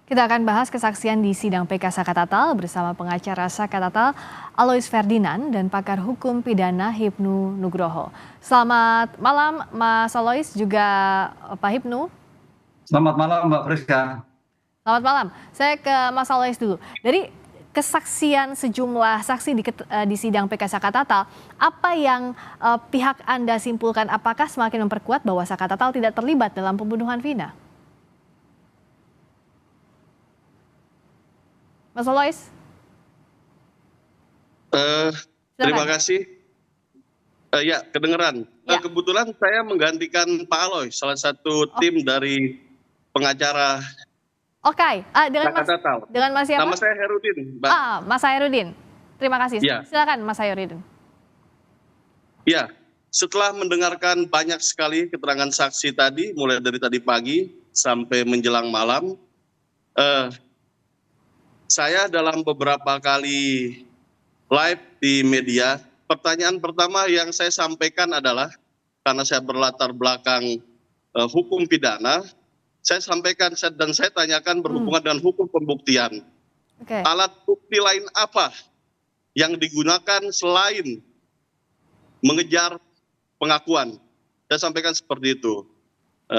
Kita akan bahas kesaksian di sidang PK Saka Tatal bersama pengacara Saka Tatal Alois Ferdinand dan pakar hukum pidana Hipnu Nugroho. Selamat malam Mas Alois, juga Pak Hipnu. Selamat malam Mbak Friska. Selamat malam. Saya ke Mas Alois dulu. Dari kesaksian sejumlah saksi di sidang PK Saka Tatal, apa yang pihak Anda simpulkan, apakah semakin memperkuat bahwa Saka Tatal tidak terlibat dalam pembunuhan Vina? Mas Alois? Terima kasih. Ya, kedengeran. Ya. Kebetulan saya menggantikan Pak Alois, salah satu tim dari pengacara Oke, Saka Tatal. dengan Mas siapa? Nama saya Herudin, Mbak. Mas Hairudin. Terima kasih. Ya. Silakan Mas Hairudin. Ya, setelah mendengarkan banyak sekali keterangan saksi tadi, mulai dari tadi pagi sampai menjelang malam, saya dalam beberapa kali live di media, pertanyaan pertama yang saya sampaikan adalah, karena saya berlatar belakang hukum pidana, saya sampaikan dan saya tanyakan berhubungan dengan hukum pembuktian. Oke. Alat bukti lain apa yang digunakan selain mengejar pengakuan? Saya sampaikan seperti itu.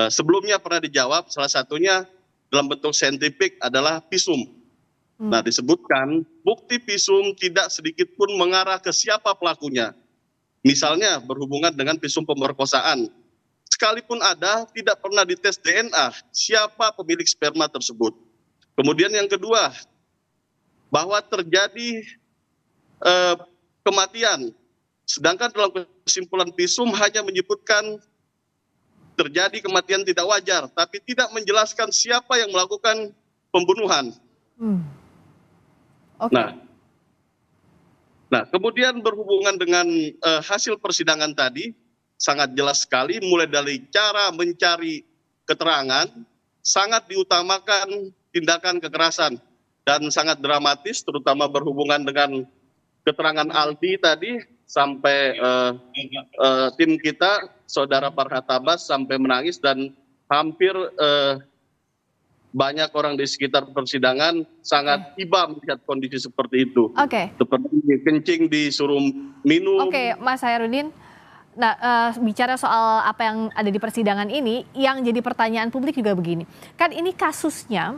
Sebelumnya pernah dijawab, salah satunya dalam bentuk saintifik adalah visum. Nah, disebutkan bukti visum tidak sedikit pun mengarah ke siapa pelakunya. Misalnya berhubungan dengan visum pemerkosaan. Sekalipun ada, tidak pernah dites DNA siapa pemilik sperma tersebut. Kemudian yang kedua, bahwa terjadi kematian. Sedangkan dalam kesimpulan visum hanya menyebutkan terjadi kematian tidak wajar, tapi tidak menjelaskan siapa yang melakukan pembunuhan. Okay. Nah, kemudian berhubungan dengan hasil persidangan tadi, sangat jelas sekali, mulai dari cara mencari keterangan, sangat diutamakan tindakan kekerasan, dan sangat dramatis, terutama berhubungan dengan keterangan Aldi tadi, sampai tim kita, Saudara Farhat Abbas, sampai menangis, dan hampir banyak orang di sekitar persidangan sangat iba melihat kondisi seperti itu. Oke. Seperti kencing disuruh minum. Oke, Mas Hairudin. Nah, bicara soal apa yang ada di persidangan ini, yang jadi pertanyaan publik juga begini. Kan ini kasusnya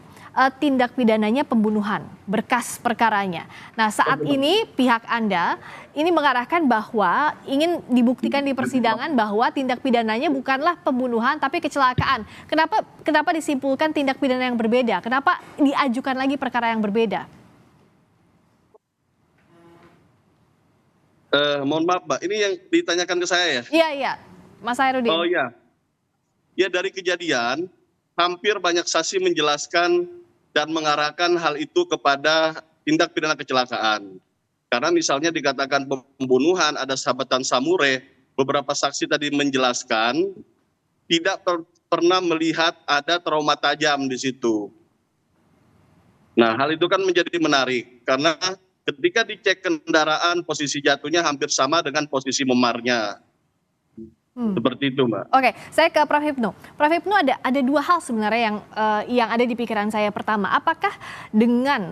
tindak pidananya pembunuhan, berkas perkaranya. Nah, saat ini pihak Anda ini mengarahkan bahwa ingin dibuktikan di persidangan bahwa tindak pidananya bukanlah pembunuhan tapi kecelakaan. Kenapa disimpulkan tindak pidana yang berbeda? Kenapa diajukan lagi perkara yang berbeda? Mohon maaf, Mbak, ini yang ditanyakan ke saya ya? Iya, Mas Hairudin. Oh iya. Ya, dari kejadian, hampir banyak saksi menjelaskan dan mengarahkan hal itu kepada tindak pidana kecelakaan. Karena misalnya dikatakan pembunuhan, ada sahabatan samurai, beberapa saksi tadi menjelaskan tidak pernah melihat ada trauma tajam di situ. Nah, hal itu kan menjadi menarik, karena ketika dicek kendaraan, posisi jatuhnya hampir sama dengan posisi memarnya. Seperti itu, Mbak. Oke, saya ke Prof. Hipnu. Prof. Hipnu, ada dua hal sebenarnya yang ada di pikiran saya. Pertama, apakah dengan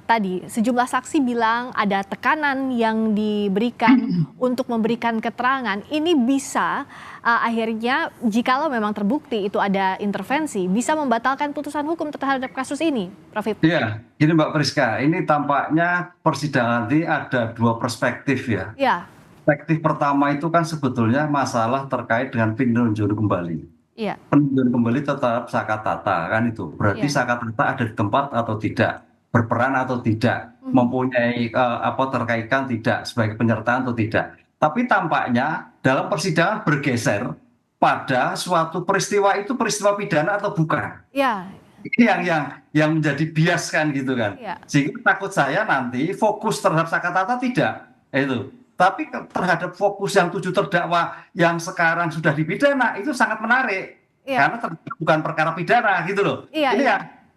tadi sejumlah saksi bilang ada tekanan yang diberikan untuk memberikan keterangan, ini bisa akhirnya jikalau memang terbukti itu ada intervensi, bisa membatalkan putusan hukum terhadap kasus ini, Prof. Hipnu? Iya, gini Mbak Friska, ini tampaknya persidangan ini ada dua perspektif ya. Iya. Perspektif pertama itu kan sebetulnya masalah terkait dengan peninjauan kembali. Iya. Peninjauan kembali terhadap Saka Tatal kan itu. Berarti Saka Tatal ada di tempat atau tidak, berperan atau tidak, mempunyai terkaitan tidak sebagai penyertaan atau tidak. Tapi tampaknya dalam persidangan bergeser pada suatu peristiwa itu peristiwa pidana atau bukan. Iya. Ini yang menjadi bias kan gitu kan. Iya. Sehingga takut saya nanti fokus terhadap Saka Tatal tidak. Itu. Tapi terhadap fokus yang 7 terdakwa yang sekarang sudah dipidana itu sangat menarik. Iya. Karena bukan perkara pidana gitu loh. Iya, ini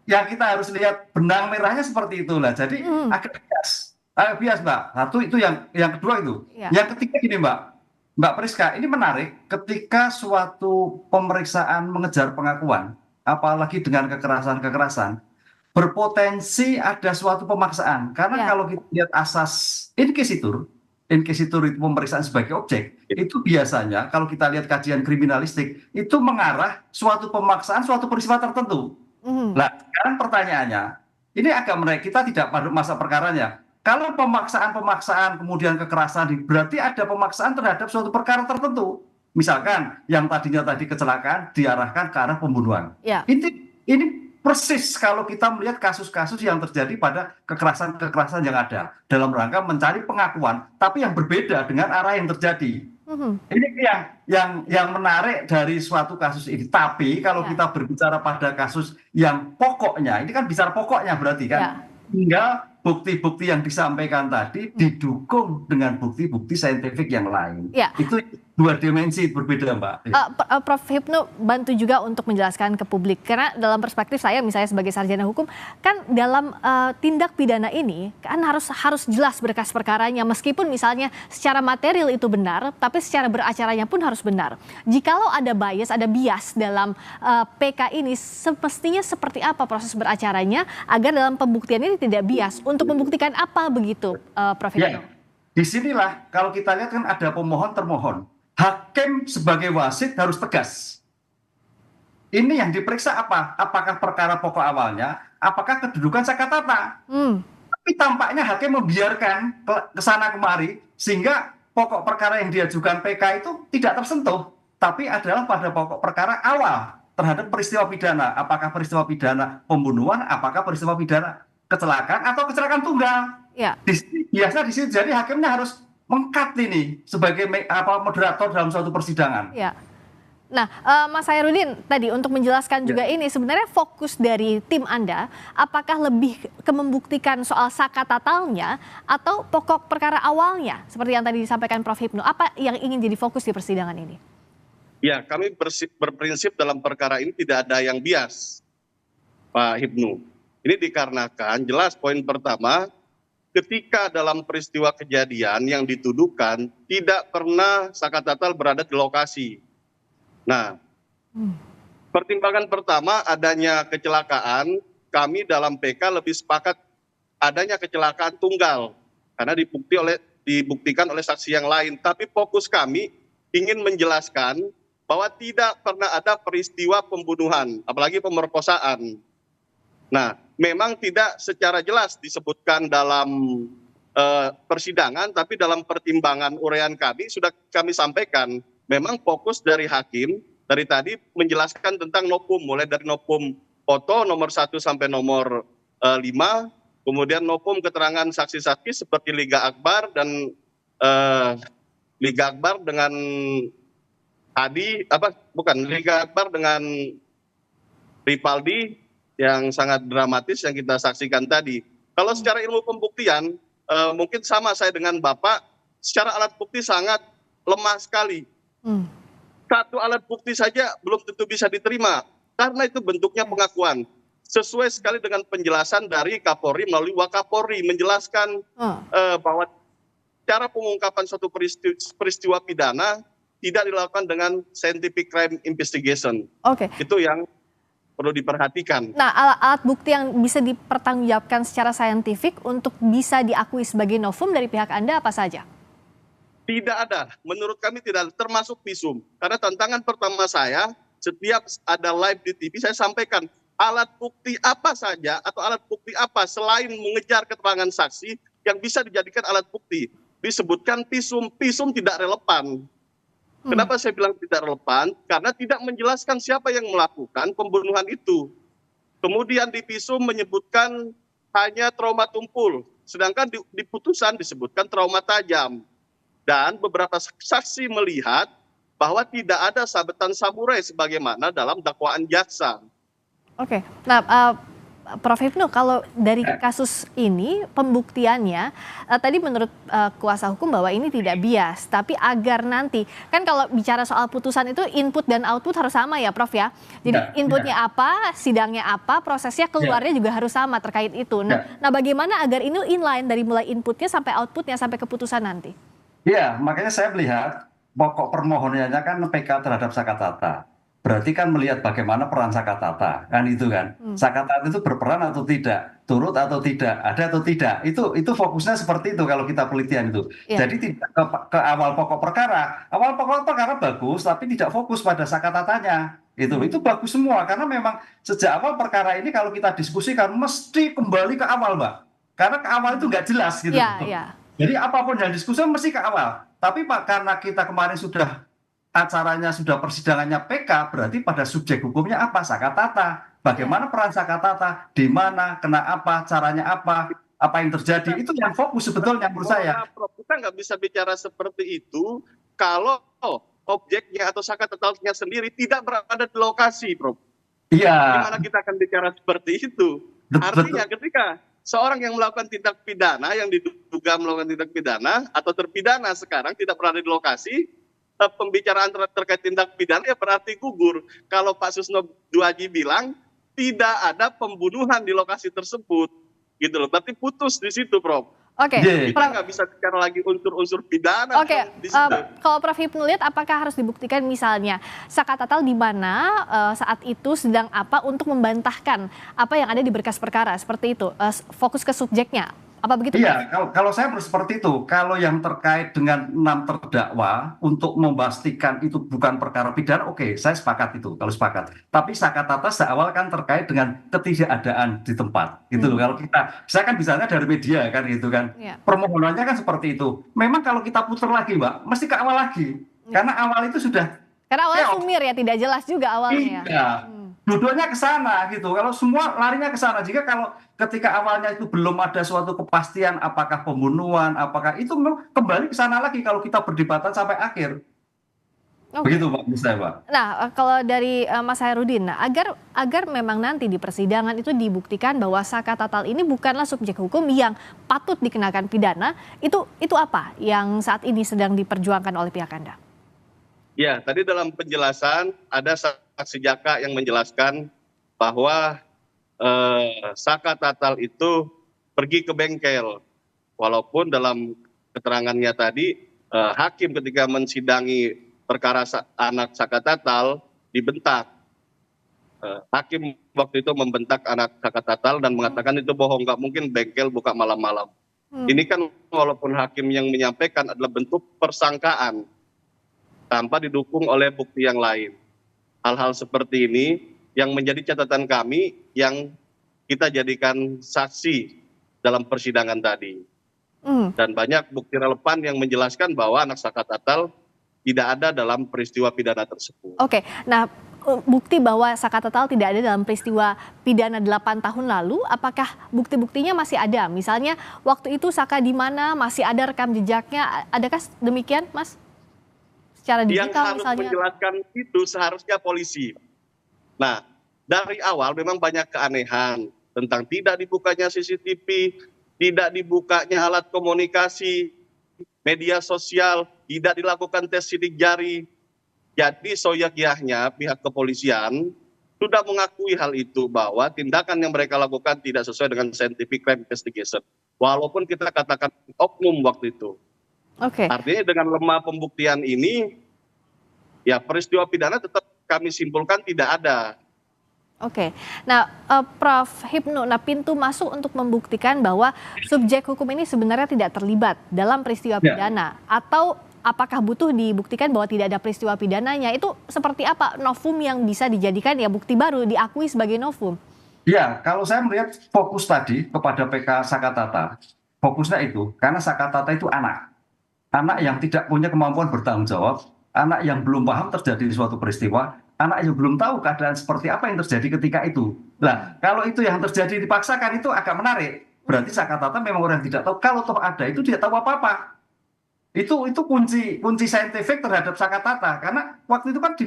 yang kita harus lihat benang merahnya seperti itulah. Jadi agak bias Mbak. Satu itu yang kedua itu. Iya. Yang ketiga gini Mbak Priska, ini menarik ketika suatu pemeriksaan mengejar pengakuan, apalagi dengan kekerasan-kekerasan, berpotensi ada suatu pemaksaan. Karena Ya. kalau kita lihat asas inquisitur itu pemeriksaan sebagai objek, itu biasanya kalau kita lihat kajian kriminalistik, itu mengarah suatu pemaksaan, suatu peristiwa tertentu. Mhm. Nah, sekarang pertanyaannya, ini agak menarik, kita tidak pada masa perkaranya. Kalau pemaksaan kemudian kekerasan, berarti ada pemaksaan terhadap suatu perkara tertentu. Misalkan yang tadinya tadi kecelakaan diarahkan ke arah pembunuhan. Ya. Ini persis kalau kita melihat kasus-kasus yang terjadi pada kekerasan yang ada dalam rangka mencari pengakuan, tapi yang berbeda dengan arah yang terjadi. Mhm. Ini yang menarik dari suatu kasus ini. Tapi kalau Ya. kita berbicara pada kasus yang pokoknya, ini kan bicara pokoknya berarti kan, Ya. tinggal bukti-bukti yang disampaikan tadi didukung dengan bukti-bukti saintifik yang lain. Ya. Itu dua dimensi berbeda, Mbak. Prof. Hipnu bantu juga untuk menjelaskan ke publik, karena dalam perspektif saya misalnya sebagai sarjana hukum, kan dalam tindak pidana ini kan harus jelas berkas perkaranya, meskipun misalnya secara material itu benar, tapi secara beracaranya pun harus benar. Jikalau ada bias dalam PK ini, semestinya seperti apa proses beracaranya agar dalam pembuktian ini tidak bias? Untuk membuktikan apa begitu, Prof. Hipnu? Ya, disinilah kalau kita lihat kan ada pemohon termohon. Hakim sebagai wasit harus tegas. Ini yang diperiksa apa? Apakah perkara pokok awalnya? Apakah kedudukan sakatata? Tapi tampaknya hakim membiarkan ke sana kemari sehingga pokok perkara yang diajukan PK itu tidak tersentuh. Tapi adalah pada pokok perkara awal terhadap peristiwa pidana. Apakah peristiwa pidana pembunuhan? Apakah peristiwa pidana kecelakaan atau kecelakaan tunggal? Ya. Biasa di situ, jadi hakimnya harus mengkat ini sebagai moderator dalam suatu persidangan. Ya. Nah, Mas Hairudin tadi untuk menjelaskan juga ini, sebenarnya fokus dari tim Anda, apakah lebih ke membuktikan soal sakatatalnya atau pokok perkara awalnya, seperti yang tadi disampaikan Prof. Hipnu, apa yang ingin jadi fokus di persidangan ini? Ya, kami berprinsip dalam perkara ini tidak ada yang bias, Pak Hipnu. Ini dikarenakan jelas poin pertama, ketika dalam peristiwa kejadian yang dituduhkan tidak pernah sakatatal berada di lokasi. Nah, pertimbangan pertama adanya kecelakaan, kami dalam PK lebih sepakat adanya kecelakaan tunggal karena dibuktikan oleh saksi yang lain. Tapi fokus kami ingin menjelaskan bahwa tidak pernah ada peristiwa pembunuhan, apalagi pemerkosaan. Nah, memang tidak secara jelas disebutkan dalam persidangan, tapi dalam pertimbangan uraian kami sudah kami sampaikan. Memang fokus dari hakim dari tadi menjelaskan tentang nopum, mulai dari nopum foto nomor 1 sampai nomor 5, kemudian nopum keterangan saksi-saksi seperti Liga Akbar dan Liga Akbar dengan Liga Akbar dengan Ripaldi yang sangat dramatis yang kita saksikan tadi. Kalau secara ilmu pembuktian, mungkin sama saya dengan Bapak, secara alat bukti sangat lemah sekali. Satu alat bukti saja belum tentu bisa diterima, karena itu bentuknya pengakuan. Sesuai sekali dengan penjelasan dari Kapolri melalui Wakapolri, menjelaskan bahwa cara pengungkapan suatu peristiwa pidana tidak dilakukan dengan scientific crime investigation. Oke. Itu yang perlu diperhatikan. Nah, alat bukti yang bisa dipertanggungjawabkan secara saintifik untuk bisa diakui sebagai novum dari pihak Anda apa saja? Tidak ada, menurut kami tidak ada, termasuk visum. Karena tantangan pertama saya, setiap ada live di TV saya sampaikan alat bukti apa saja atau alat bukti apa selain mengejar keterangan saksi yang bisa dijadikan alat bukti. Disebutkan visum tidak relevan. Kenapa saya bilang tidak relevan? Karena tidak menjelaskan siapa yang melakukan pembunuhan itu. Kemudian di visum menyebutkan hanya trauma tumpul, sedangkan di putusan disebutkan trauma tajam. Dan beberapa saksi melihat bahwa tidak ada sabetan samurai sebagaimana dalam dakwaan jaksa. Oke, nah Prof. Hipnu, kalau dari kasus ini pembuktiannya tadi menurut kuasa hukum bahwa ini tidak bias, tapi agar nanti kan kalau bicara soal putusan itu input dan output harus sama ya Prof ya. Jadi inputnya apa, sidangnya apa, prosesnya keluarnya juga harus sama terkait itu. Nah, bagaimana agar ini inline dari mulai inputnya sampai outputnya sampai keputusan nanti? Ya, makanya saya melihat pokok permohonannya kan PK terhadap sakatata. berarti kan melihat bagaimana peran Sakatata, kan itu kan. Sakatata itu berperan atau tidak, turut atau tidak, ada atau tidak. Itu fokusnya seperti itu kalau kita penelitian itu. Iya. Jadi tidak ke awal pokok perkara. Awal pokok perkara bagus, tapi tidak fokus pada Sakatatanya. Itu bagus semua karena memang sejak awal perkara ini kalau kita diskusikan mesti kembali ke awal, Mbak. Karena ke awal itu nggak jelas gitu. Iya, iya. Jadi apapun yang diskusi mesti ke awal. Tapi Pak, karena kita kemarin sudah acaranya sudah persidangannya PK, berarti pada subjek hukumnya apa? Sakatata. Bagaimana peran Sakatata? Di mana? Kena apa? Caranya apa? Apa yang terjadi? Itu yang fokus sebetulnya menurut saya. Prof, kita nggak bisa bicara seperti itu kalau objeknya atau Sakatatanya sendiri tidak berada di lokasi, Prof. Iya. Gimana kita akan bicara seperti itu? Artinya ketika seorang yang melakukan tindak pidana, yang diduga melakukan tindak pidana atau terpidana sekarang tidak berada di lokasi, pembicaraan terkait tindak pidana ya berarti gugur. Kalau Pak Susno Duaji bilang tidak ada pembunuhan di lokasi tersebut, gitu loh. Berarti putus di situ, Prof. Oke, Kita nggak bisa bicara lagi unsur-unsur pidana. Oke, di situ. kalau Prof Hipnu lihat apakah harus dibuktikan misalnya Sakatatal di mana saat itu sedang apa untuk membantahkan apa yang ada di berkas perkara seperti itu, fokus ke subjeknya. Apa begitu? Iya, kalau saya seperti itu. Kalau yang terkait dengan 6 terdakwa untuk memastikan itu bukan perkara pidana, oke, saya sepakat itu. Kalau sepakat. Tapi Sakatata seawal kan terkait dengan ketidakadaan di tempat, gitu loh. Kalau saya kan misalnya dari media kan, gitu kan. Permohonannya kan seperti itu. Memang kalau kita putar lagi, Mbak, mesti ke awal lagi. Karena awal itu sudah. Karena awalnya sumir ya, tidak jelas juga awalnya. Iya. Duduknya ke sana gitu. Kalau semua larinya ke sana. Jika kalau ketika awalnya itu belum ada suatu kepastian apakah pembunuhan, apakah itu kembali ke sana lagi kalau kita berdebatan sampai akhir. Begitu Pak, menurut saya Pak. Nah, kalau dari Mas Hairudin, agar memang nanti di persidangan itu dibuktikan bahwa Sakatatal ini bukanlah subjek hukum yang patut dikenakan pidana, itu apa yang saat ini sedang diperjuangkan oleh pihak Anda? Ya, tadi dalam penjelasan ada saksi Jaka yang menjelaskan bahwa Sakatatal itu pergi ke bengkel. Walaupun dalam keterangannya tadi hakim ketika mensidangi perkara anak Sakatatal dibentak. Hakim waktu itu membentak anak Sakatatal dan mengatakan itu bohong, nggak mungkin bengkel buka malam-malam. Ini kan walaupun hakim yang menyampaikan adalah bentuk persangkaan tanpa didukung oleh bukti yang lain. Hal-hal seperti ini yang menjadi catatan kami yang kita jadikan saksi dalam persidangan tadi. Dan banyak bukti relevan yang menjelaskan bahwa anak Sakatatal tidak ada dalam peristiwa pidana tersebut. Oke, nah bukti bahwa Sakatatal tidak ada dalam peristiwa pidana 8 tahun lalu, apakah bukti-buktinya masih ada? Misalnya waktu itu Saka di mana, masih ada rekam jejaknya, adakah demikian Mas? Secara digital yang harus misalnya. Menjelaskan itu seharusnya polisi. Nah, dari awal memang banyak keanehan tentang tidak dibukanya CCTV, tidak dibukanya alat komunikasi, media sosial, tidak dilakukan tes sidik jari. Jadi soyakyahnya pihak kepolisian sudah mengakui hal itu bahwa tindakan yang mereka lakukan tidak sesuai dengan scientific crime investigation. Walaupun kita katakan oknum waktu itu. Artinya dengan lemah pembuktian ini, ya peristiwa pidana tetap kami simpulkan tidak ada. Nah Prof Hipnu, pintu masuk untuk membuktikan bahwa subjek hukum ini sebenarnya tidak terlibat dalam peristiwa pidana, atau apakah butuh dibuktikan bahwa tidak ada peristiwa pidananya, itu seperti apa novum yang bisa dijadikan ya bukti baru diakui sebagai novum? Ya, kalau saya melihat fokus tadi kepada PK Sakatata, fokusnya itu karena Sakatata itu anak yang tidak punya kemampuan bertanggung jawab, anak yang belum paham terjadi suatu peristiwa, anak yang belum tahu keadaan seperti apa yang terjadi ketika itu. Nah, kalau itu yang terjadi dipaksakan itu agak menarik. Berarti Sakatata memang orang yang tidak tahu. Kalau toh ada itu dia tahu apa-apa. Itu kunci saintifik terhadap Sakatata. Karena waktu itu kan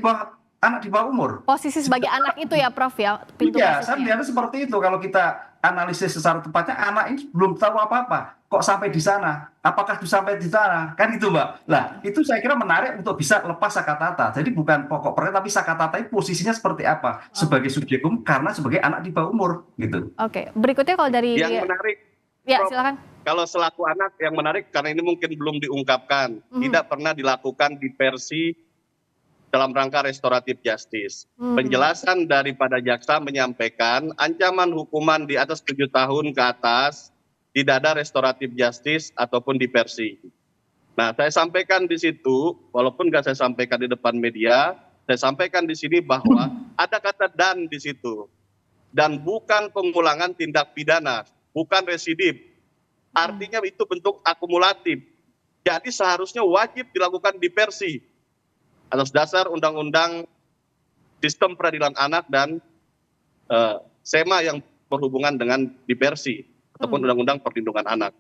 anak di bawah umur. Posisi sebagai anak itu ya Prof ya, pintu masuknya. Saya melihatnya seperti itu. Kalau kita analisis secara tepatnya, anak ini belum tahu apa-apa. Kok sampai di sana? Apakah sampai di sana? Kan itu Mbak. Nah, itu saya kira menarik untuk bisa lepas Sakatata. Jadi bukan pokok perkara, tapi Sakatata itu posisinya seperti apa? Sebagai subjek hukum karena sebagai anak di bawah umur. Gitu. Berikutnya kalau dari... Yang menarik. Ya, silakan. Kalau selaku anak yang menarik, karena ini mungkin belum diungkapkan. Tidak pernah dilakukan diversi dalam rangka restoratif justice. Penjelasan daripada jaksa menyampaikan ancaman hukuman di atas 7 tahun ke atas tidak ada restoratif justice ataupun diversi. Nah, saya sampaikan di situ, walaupun nggak saya sampaikan di depan media, saya sampaikan di sini bahwa ada kata dan di situ. Dan bukan pengulangan tindak pidana, bukan residip. Artinya itu bentuk akumulatif. Jadi seharusnya wajib dilakukan diversi atas dasar Undang-Undang Sistem Peradilan Anak dan SEMA yang berhubungan dengan diversi ataupun Undang-Undang Perlindungan Anak.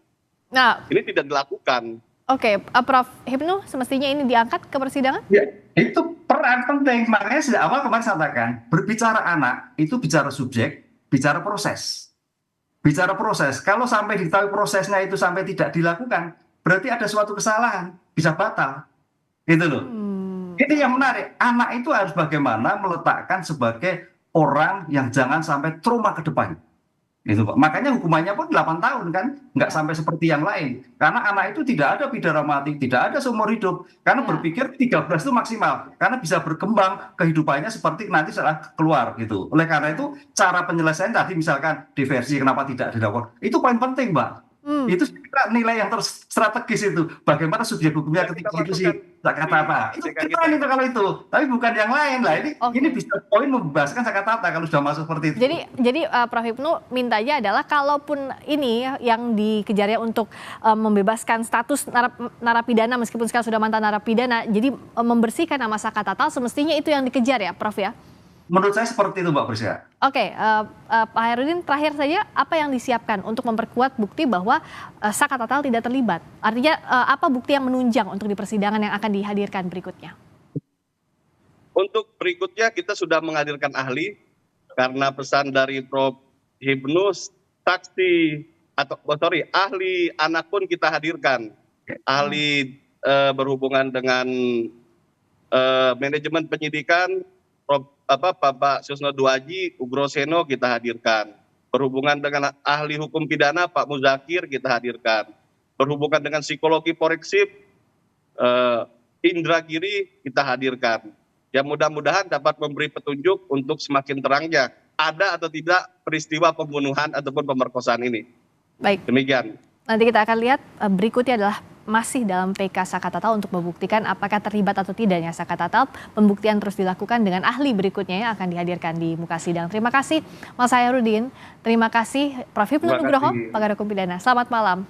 Nah, ini tidak dilakukan. Oke, Prof. Hipnu, semestinya ini diangkat ke persidangan? Ya, itu peran penting. Makanya sejak awal kemarin saya katakan, berbicara anak itu bicara subjek, bicara proses. Bicara proses. Kalau sampai diketahui prosesnya itu sampai tidak dilakukan, berarti ada suatu kesalahan, bisa batal. Gitu loh. Ini yang menarik. Anak itu harus bagaimana meletakkan sebagai orang yang jangan sampai trauma ke depan. Gitu, Pak. Makanya hukumannya pun 8 tahun kan, nggak sampai seperti yang lain. Karena anak itu tidak ada pidana mati, tidak ada seumur hidup. Karena berpikir 13 itu maksimal. Karena bisa berkembang kehidupannya seperti nanti setelah keluar gitu. Oleh karena itu cara penyelesaian tadi misalkan diversi kenapa tidak dilakukan. Itu poin penting, Mbak. Itu nilai yang strategis itu. Bagaimana subjek hukumnya ketika itu sih kata-kata. Itu keren itu kalau itu. Tapi bukan yang lain lah. Ini bisa poin membebaskan kata-kata kalau sudah masuk seperti itu. Jadi Prof. Hipnu mintanya adalah kalaupun ini yang dikejarnya untuk membebaskan status narapidana meskipun sekarang sudah mantan narapidana, jadi membersihkan nama Saka Tatal semestinya itu yang dikejar ya Prof ya? Menurut saya seperti itu Mbak Prisya. Oke, Pak Hairudin terakhir saja apa yang disiapkan untuk memperkuat bukti bahwa Saka Tatal tidak terlibat? Artinya apa bukti yang menunjang untuk di persidangan yang akan dihadirkan berikutnya? Untuk berikutnya kita sudah menghadirkan ahli karena pesan dari Prof. Hipnu, ahli anak pun kita hadirkan. Ahli berhubungan dengan manajemen penyidikan, Bapak Susno Duaji, Ugroseno kita hadirkan. Berhubungan dengan ahli hukum pidana Pak Muzakir kita hadirkan. Berhubungan dengan psikologi forensik Indra Giri kita hadirkan. Ya mudah-mudahan dapat memberi petunjuk untuk semakin terangnya ada atau tidak peristiwa pembunuhan ataupun pemerkosaan ini. Baik. Demikian. Nanti kita akan lihat berikutnya adalah masih dalam PK Saka Tatal untuk membuktikan apakah terlibat atau tidaknya Saka Tatal. Pembuktian terus dilakukan dengan ahli berikutnya yang akan dihadirkan di muka sidang. Terima kasih Mas Hairudin, terima kasih Prof. Hipnu Nugroho, pakar hukum pidana. Selamat malam.